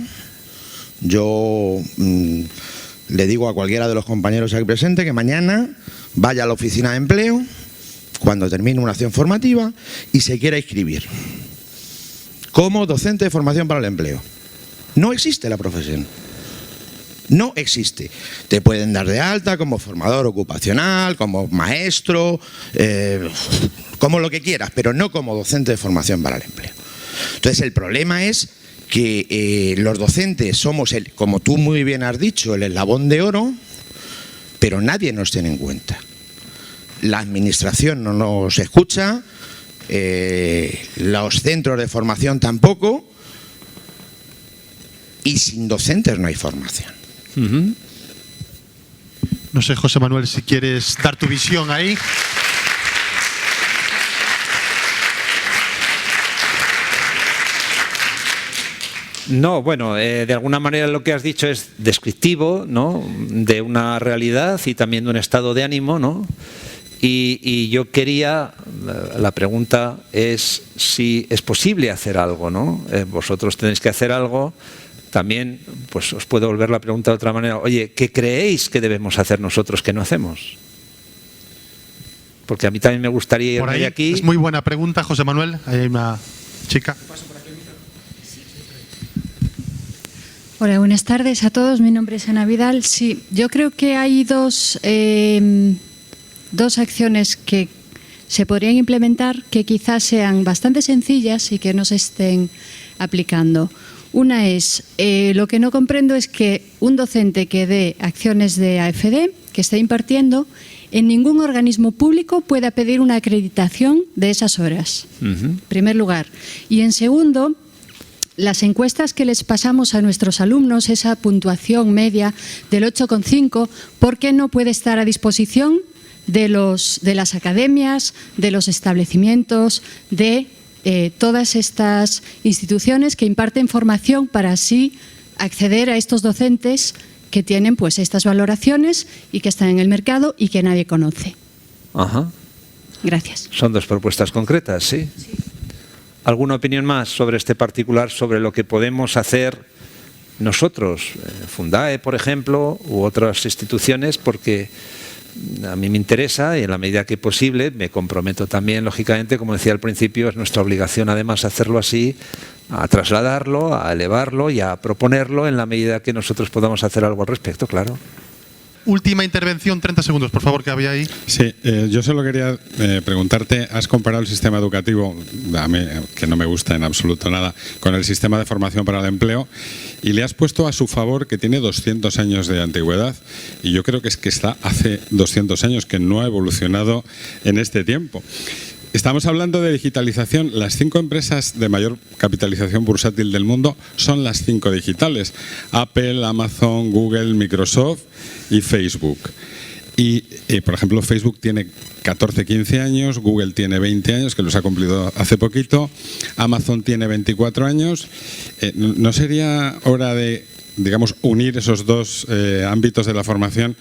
Yo le digo a cualquiera de los compañeros aquí presentes que mañana vaya a la oficina de empleo cuando termine una acción formativa y se quiera inscribir como docente de formación para el empleo. No existe la profesión. No existe. Te pueden dar de alta como formador ocupacional, como maestro, como lo que quieras, pero no como docente de formación para el empleo. Entonces el problema es que los docentes somos, como tú muy bien has dicho, el eslabón de oro, pero nadie nos tiene en cuenta. La administración no nos escucha, los centros de formación tampoco, y sin docentes no hay formación. No sé, José Manuel, si quieres dar tu visión ahí. No, bueno, de alguna manera lo que has dicho es descriptivo, ¿no?, de una realidad y también de un estado de ánimo, ¿no? Y yo quería, la pregunta es si es posible hacer algo, ¿no? Vosotros tenéis que hacer algo. También, pues os puedo volver la pregunta de otra manera. Oye, ¿qué creéis que debemos hacer nosotros que no hacemos? porque a mí también me gustaría irme de aquí. Es muy buena pregunta, José Manuel. Ahí hay una chica. Hola, buenas tardes a todos. Mi nombre es Ana Vidal. Sí, yo creo que hay dos acciones que se podrían implementar que quizás sean bastante sencillas y que no se estén aplicando. Una es, lo que no comprendo es que un docente que dé acciones de AFD, que esté impartiendo, en ningún organismo público pueda pedir una acreditación de esas horas, en primer lugar. Y en segundo, las encuestas que les pasamos a nuestros alumnos, esa puntuación media del 8,5, ¿por qué no puede estar a disposición de las academias, de los establecimientos, de todas estas instituciones que imparten formación para así acceder a estos docentes que tienen pues estas valoraciones y que están en el mercado y que nadie conoce? Ajá. Gracias. Son dos propuestas concretas, ¿sí? Sí. ¿Alguna opinión más sobre este particular, sobre lo que podemos hacer nosotros, Fundae, por ejemplo, u otras instituciones? Porque a mí me interesa y en la medida que posible me comprometo también, lógicamente, como decía al principio, es nuestra obligación además hacerlo así, a trasladarlo, a elevarlo y a proponerlo en la medida que nosotros podamos hacer algo al respecto, claro. Última intervención, 30 segundos, por favor, que había ahí. Sí, yo solo quería preguntarte, has comparado el sistema educativo, a mí, que no me gusta en absoluto nada, con el sistema de formación para el empleo y le has puesto a su favor que tiene 200 años de antigüedad y yo creo que es que está hace 200 años, que no ha evolucionado en este tiempo. Estamos hablando de digitalización. Las 5 empresas de mayor capitalización bursátil del mundo son las 5 digitales: Apple, Amazon, Google, Microsoft y Facebook. Y, por ejemplo, Facebook tiene 14, 15 años, Google tiene 20 años, que los ha cumplido hace poquito, Amazon tiene 24 años. ¿No sería hora de, digamos, unir esos dos ámbitos de la formación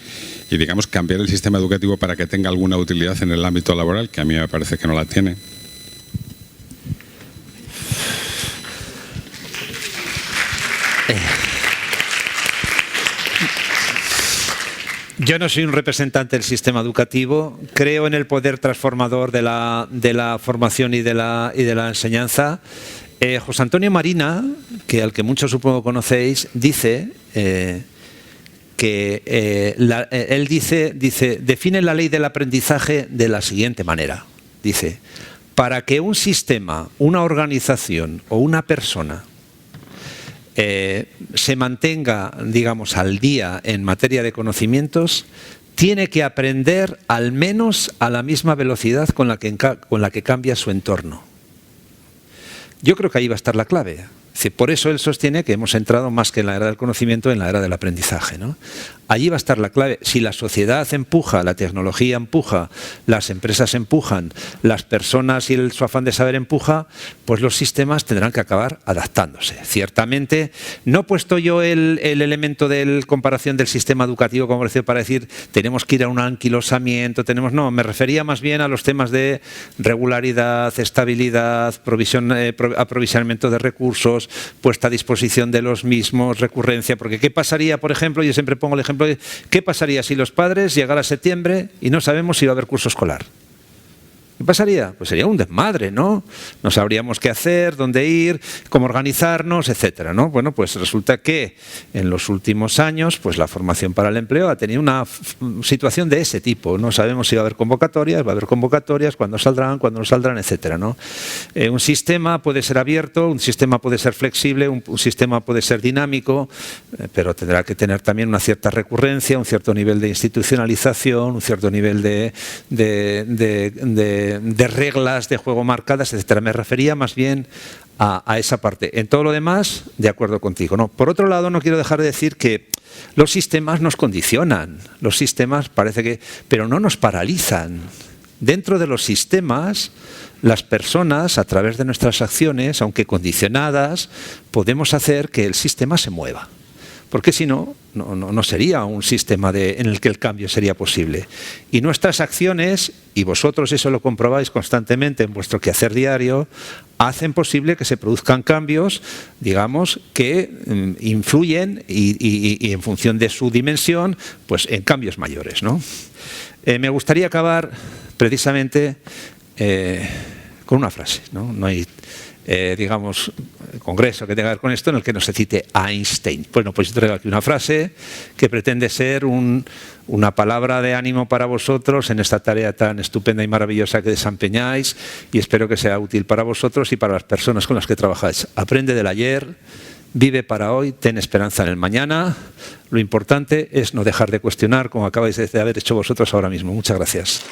y, digamos, cambiar el sistema educativo para que tenga alguna utilidad en el ámbito laboral, que a mí me parece que no la tiene? Yo no soy un representante del sistema educativo, creo en el poder transformador de la formación y de la enseñanza. José Antonio Marina, al que muchos supongo conocéis, dice define la ley del aprendizaje de la siguiente manera. Dice, para que un sistema, una organización o una persona se mantenga, digamos, al día en materia de conocimientos, tiene que aprender al menos a la misma velocidad con la que cambia su entorno. Yo creo que ahí va a estar la clave. Por eso él sostiene que hemos entrado más que en la era del conocimiento, en la era del aprendizaje, ¿no? Allí va a estar la clave. Si la sociedad empuja, la tecnología empuja, las empresas empujan, las personas y su afán de saber empuja, pues los sistemas tendrán que acabar adaptándose. Ciertamente, no he puesto yo el elemento de comparación del sistema educativo como para decir tenemos que ir a un anquilosamiento, no, me refería más bien a los temas de regularidad, estabilidad, aprovisionamiento de recursos, puesta a disposición de los mismos, recurrencia, porque ¿qué pasaría, por ejemplo? Yo siempre pongo el ejemplo de ¿qué pasaría si los padres llegara a septiembre y no sabemos si va a haber curso escolar? ¿Qué pasaría? Pues sería un desmadre, ¿no? No sabríamos qué hacer, dónde ir, cómo organizarnos, etcétera, ¿no? Bueno, pues resulta que en los últimos años, pues la formación para el empleo ha tenido una situación de ese tipo. No sabemos si va a haber convocatorias, cuándo saldrán, cuándo no saldrán, etcétera, ¿no? Un sistema puede ser abierto, un sistema puede ser flexible, un sistema puede ser dinámico, pero tendrá que tener también una cierta recurrencia, un cierto nivel de institucionalización, un cierto nivel de reglas de juego marcadas, etcétera. Me refería más bien a esa parte. En todo lo demás, de acuerdo contigo, ¿no? Por otro lado, no quiero dejar de decir que los sistemas nos condicionan. Los sistemas pero no nos paralizan. Dentro de los sistemas, las personas, a través de nuestras acciones, aunque condicionadas, podemos hacer que el sistema se mueva. porque si no, no sería un sistema en el que el cambio sería posible. Y nuestras acciones, y vosotros eso lo comprobáis constantemente en vuestro quehacer diario, hacen posible que se produzcan cambios, digamos, que influyen y en función de su dimensión, pues en cambios mayores, ¿no? Me gustaría acabar precisamente con una frase, ¿no? No hay, digamos, congreso que tenga que ver con esto en el que no se cite a Einstein. Bueno, pues yo traigo aquí una frase que pretende ser una palabra de ánimo para vosotros en esta tarea tan estupenda y maravillosa que desempeñáis, y espero que sea útil para vosotros y para las personas con las que trabajáis. Aprende del ayer, vive para hoy, ten esperanza en el mañana. Lo importante es no dejar de cuestionar, como acabáis de haber hecho vosotros ahora mismo. Muchas gracias.